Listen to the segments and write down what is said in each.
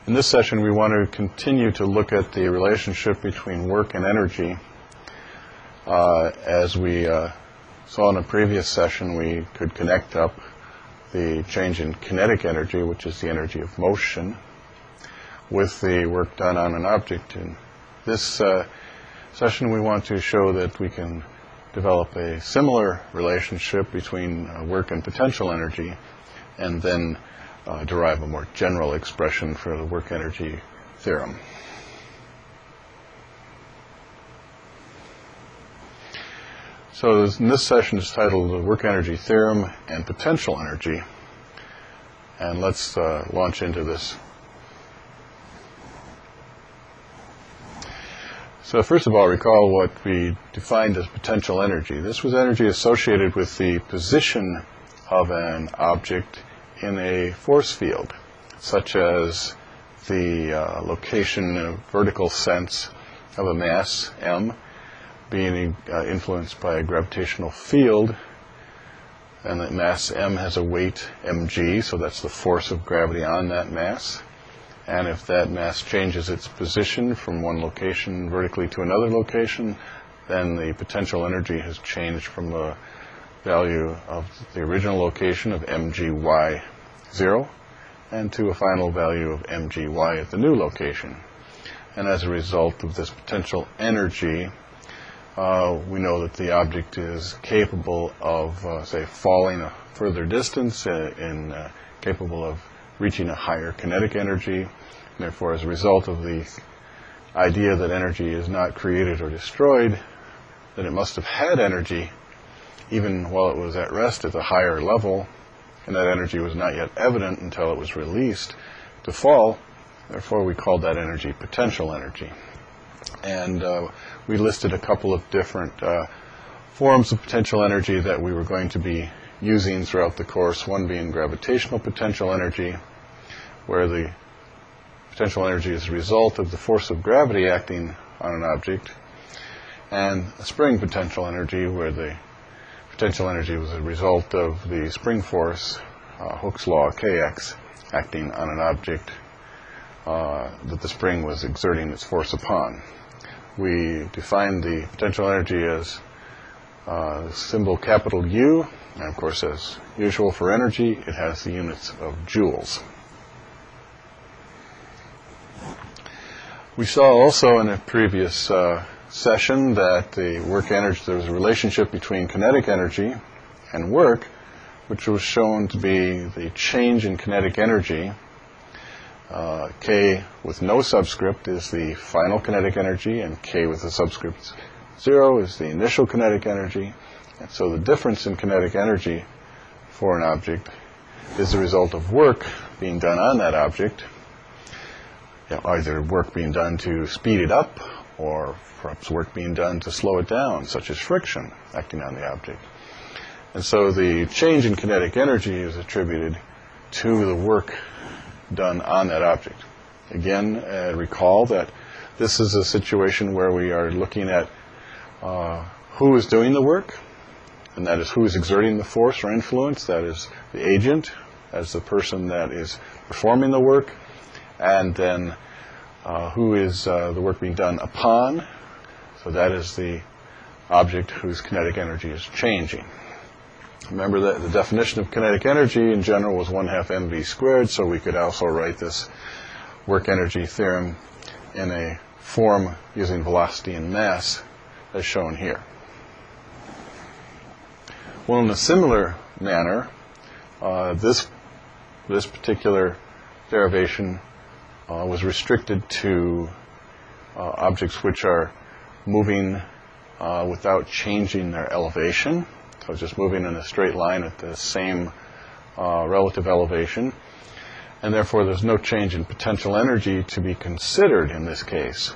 In this session, we want to continue to look at the relationship between work and energy. As we saw in a previous session, we could connect up the change in kinetic energy, which is the energy of motion, with the work done on an object. In this session, we want to show that we can develop a similar relationship between work and potential energy, and then derive a more general expression for the work energy theorem. So this session is titled the Work Energy Theorem and Potential Energy, and let's launch into this. So first of all, recall what we defined as potential energy. This was energy associated with the position of an object in a force field, such as the location in a vertical sense of a mass, m, being influenced by a gravitational field, and that mass m has a weight mg, so that's the force of gravity on that mass. And if that mass changes its position from one location vertically to another location, then the potential energy has changed from the value of the original location of mgy0 and to a final value of mgy at the new location. And as a result of this potential energy, we know that the object is capable of, say, falling a further distance, capable of reaching a higher kinetic energy. And therefore, as a result of the idea that energy is not created or destroyed, that it must have had energy even while it was at rest at a higher level, and that energy was not yet evident until it was released to fall. Therefore, we called that energy potential energy. And we listed a couple of different forms of potential energy that we were going to be using throughout the course, one being gravitational potential energy, where the potential energy is a result of the force of gravity acting on an object, and a spring potential energy, where the potential energy was a result of the spring force, Hooke's law kx, acting on an object that the spring was exerting its force upon. We defined the potential energy as the symbol capital U, and of course, as usual for energy, it has the units of joules. We saw also in a previous session that the work energy, there was a relationship between kinetic energy and work, which was shown to be the change in kinetic energy. K with no subscript is the final kinetic energy, and K with the subscript 0 is the initial kinetic energy. And so the difference in kinetic energy for an object is the result of work being done on that object, either work being done to speed it up or perhaps work being done to slow it down, such as friction acting on the object. And so the change in kinetic energy is attributed to the work done on that object. Again, recall that this is a situation where we are looking at who is doing the work, and that is who is exerting the force or influence. That is the agent, as the person that is performing the work, and then who is the work being done upon. So that is the object whose kinetic energy is changing. Remember that the definition of kinetic energy in general was 1/2 mv squared, so we could also write this work energy theorem in a form using velocity and mass as shown here. Well, in a similar manner, this particular derivation was restricted to objects which are moving without changing their elevation, so just moving in a straight line at the same relative elevation, and therefore there's no change in potential energy to be considered in this case,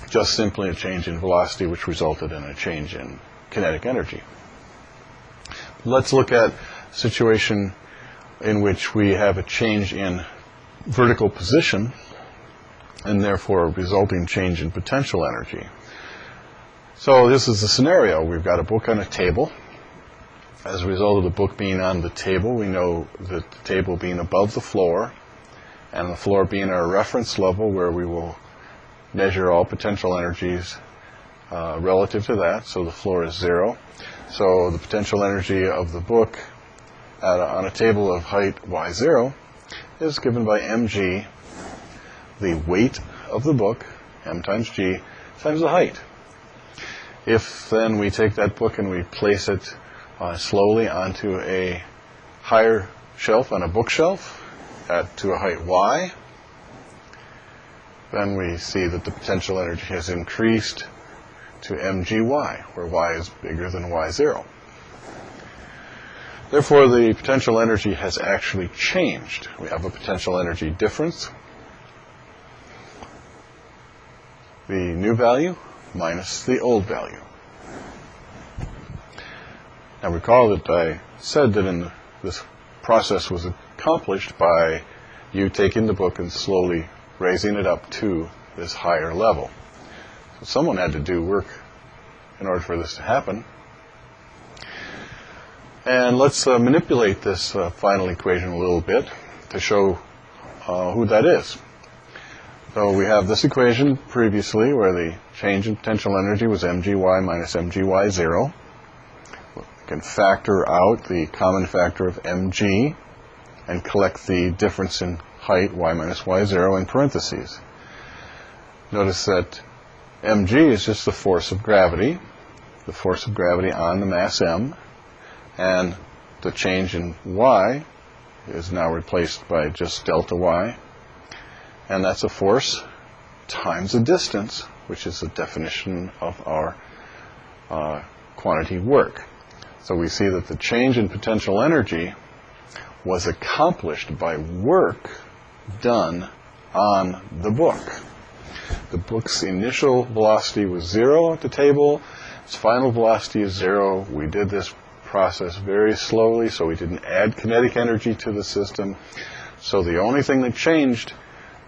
just simply a change in velocity which resulted in a change in kinetic energy. Let's look at a situation in which we have a change in vertical position and therefore a resulting change in potential energy. So this is the scenario. We've got a book on a table. As a result of the book being on the table, we know that the table being above the floor and the floor being our reference level where we will measure all potential energies relative to that, so the floor is 0. So the potential energy of the book on a table of height y0 is given by mg, the weight of the book, m times g, times the height. If then we take that book and we place it slowly onto a higher shelf on a bookshelf to a height y, then we see that the potential energy has increased to mgy, where y is bigger than y0. Therefore, the potential energy has actually changed. We have a potential energy difference. The new value minus the old value. Now recall that I said that this process was accomplished by you taking the book and slowly raising it up to this higher level. So someone had to do work in order for this to happen. And let's manipulate this final equation a little bit to show who that is. So we have this equation previously where the change in potential energy was mgy minus mgy0. We can factor out the common factor of mg and collect the difference in height, y minus y0, in parentheses. Notice that mg is just the force of gravity on the mass m, and the change in y is now replaced by just delta y, and that's a force times a distance, which is the definition of our quantity work. So we see that the change in potential energy was accomplished by work done on the book. The book's initial velocity was 0 at the table. Its final velocity is 0. We did this process very slowly, so we didn't add kinetic energy to the system. So the only thing that changed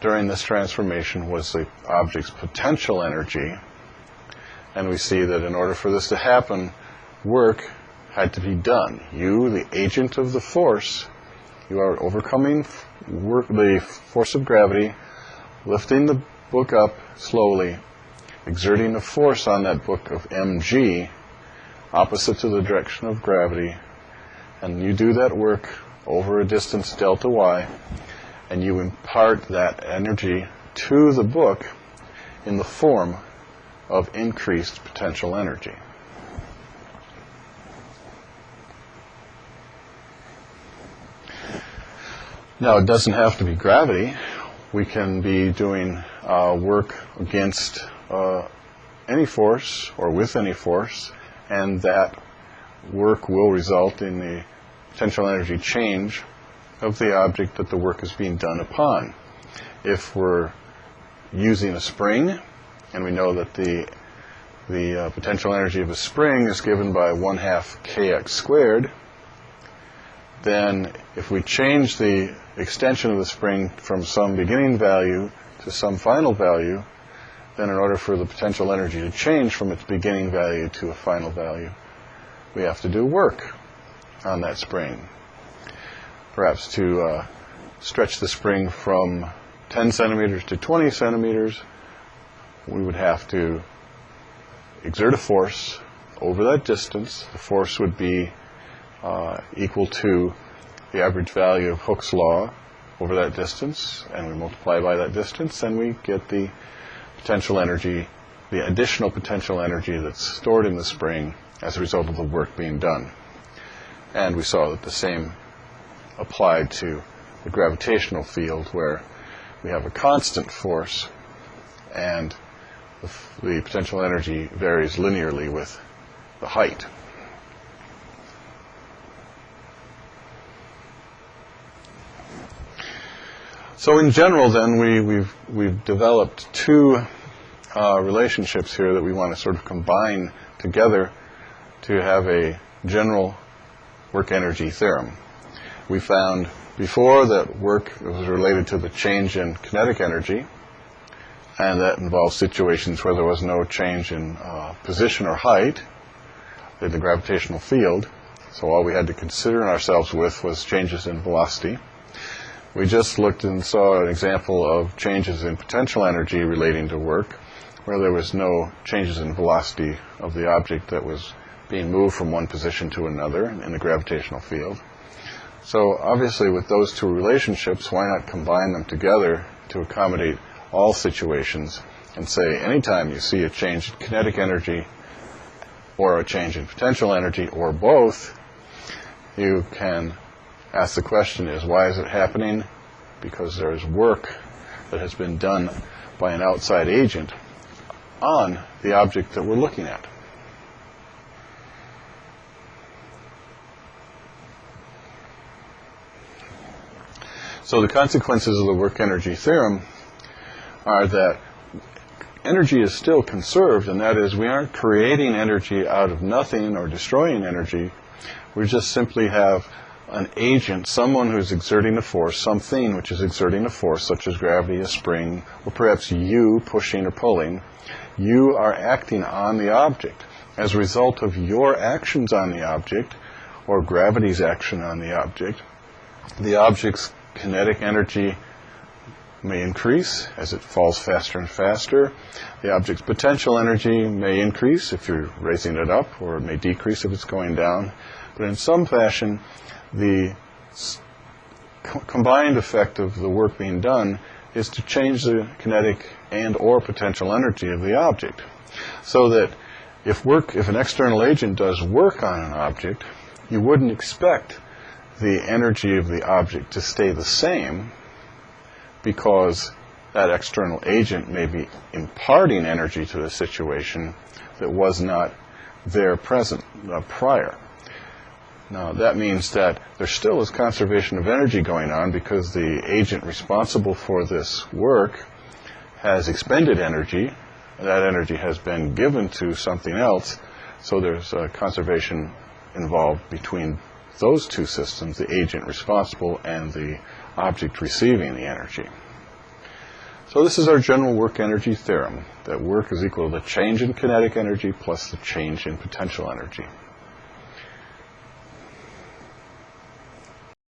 during this transformation was the object's potential energy. And we see that in order for this to happen, work had to be done. You, the agent of the force, you are overcoming the force of gravity, lifting the book up slowly, exerting the force on that book of mg, opposite to the direction of gravity, and you do that work over a distance delta y, and you impart that energy to the book in the form of increased potential energy. Now, it doesn't have to be gravity. We can be doing work against any force or with any force, and that work will result in the potential energy change of the object that the work is being done upon. If we're using a spring, and we know that the potential energy of a spring is given by 1/2 kx squared, then if we change the extension of the spring from some beginning value to some final value, then in order for the potential energy to change from its beginning value to a final value, we have to do work on that spring. Perhaps to stretch the spring from 10 centimeters to 20 centimeters, we would have to exert a force over that distance. The force would be equal to the average value of Hooke's law over that distance, and we multiply by that distance, and we get the potential energy, the additional potential energy that's stored in the spring as a result of the work being done. And we saw that the same applied to the gravitational field, where we have a constant force, and the potential energy varies linearly with the height. So in general, then, we've developed two relationships here that we want to sort of combine together to have a general work-energy theorem. We found before that work was related to the change in kinetic energy, and that involves situations where there was no change in position or height in the gravitational field. So all we had to consider ourselves with was changes in velocity. We just looked and saw an example of changes in potential energy relating to work, where there was no changes in velocity of the object that was being moved from one position to another in the gravitational field. So obviously with those two relationships, why not combine them together to accommodate all situations and say anytime you see a change in kinetic energy or a change in potential energy or both, you can ask the question is, why is it happening? Because there's work that has been done by an outside agent on the object that we're looking at. So the consequences of the work-energy theorem are that energy is still conserved, and that is we aren't creating energy out of nothing or destroying energy. We just simply have an agent, someone who's exerting a force, something which is exerting a force, such as gravity, a spring, or perhaps you pushing or pulling. You are acting on the object. As a result of your actions on the object, or gravity's action on the object's kinetic energy may increase as it falls faster and faster. The object's potential energy may increase if you're raising it up, or it may decrease if it's going down. But in some fashion, the combined effect of the work being done is to change the kinetic and or potential energy of the object. So that if an external agent does work on an object, you wouldn't expect the energy of the object to stay the same, because that external agent may be imparting energy to the situation that was not there prior. Now, that means that there still is conservation of energy going on, because the agent responsible for this work has expended energy. That energy has been given to something else, so there's a conservation involved between those two systems, the agent responsible and the object receiving the energy. So this is our general work-energy theorem, that work is equal to the change in kinetic energy plus the change in potential energy.